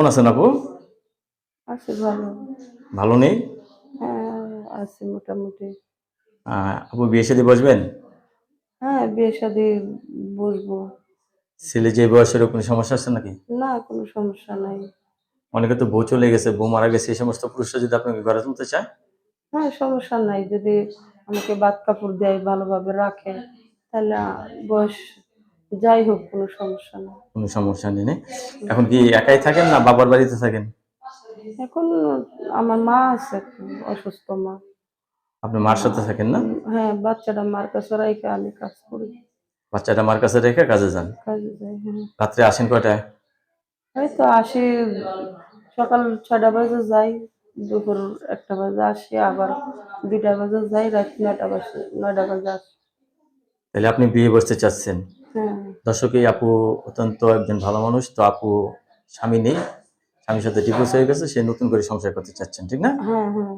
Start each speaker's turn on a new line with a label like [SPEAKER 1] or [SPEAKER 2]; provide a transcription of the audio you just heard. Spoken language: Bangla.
[SPEAKER 1] কেমন আছেন আপু?
[SPEAKER 2] আছি ভালো।
[SPEAKER 1] ভালো নেই?
[SPEAKER 2] হ্যাঁ, আছি মোটামুটি।
[SPEAKER 1] আপু বিয়ে শাদী বসবেন?
[SPEAKER 2] হ্যাঁ, বিয়ে-শাদী বসবো।
[SPEAKER 1] ছেলে যে বয়সের কোনো সমস্যা আছে নাকি?
[SPEAKER 2] না, কোনো সমস্যা নাই।
[SPEAKER 1] অনেকে তো বউ চলে গেছে, বউ মারা গেছে, এই সমস্ত পুরুষরা যদি আপনাকে ঘরে তুলতে চায়?
[SPEAKER 2] হ্যাঁ, সমস্যা নাই। যদি আমাকে ভাত-কাপড় দেয়, ভালোভাবে রাখে, তাহলে বয়স যাই হোক কোনো সমস্যা নাই।
[SPEAKER 1] কোনো সমস্যা নেই না? এখন কি একাই থাকেন না বাবার বাড়িতে থাকেন?
[SPEAKER 2] এখন আমার মা আছে, একটু অসুস্থ মা।
[SPEAKER 1] আপনি মার সাথে থাকেন না?
[SPEAKER 2] হ্যাঁ, বাচ্চাটা মার কাছে রাইখা আমি কাজ করি।
[SPEAKER 1] বাচ্চাটা মার কাছে রেখে কাজে যান।
[SPEAKER 2] কাজে যাই, হ্যাঁ।
[SPEAKER 1] রাত্রে আসেন কয়টায়?
[SPEAKER 2] এই তো আসি, সকাল ৬টা বাজে যাই, দুপুর ১টা বাজে আসি, আবার ২টা বাজে যাই, রাত ৯টা বাজে আসি।
[SPEAKER 1] তাহলে আপনি বিয়ে বসতে চাচ্ছেন।
[SPEAKER 2] হ্যাঁ,
[SPEAKER 1] দর্শক, এই আপু অত্যন্ত একজন ভালো মানুষ। তো আপু স্বামী নেই, স্বামীর সাথে ডিভোর্স হয়ে গেছে, সে নতুন করে সংসার করতে চাচ্ছেন, ঠিক না?
[SPEAKER 2] হ্যাঁ, হ্যাঁ।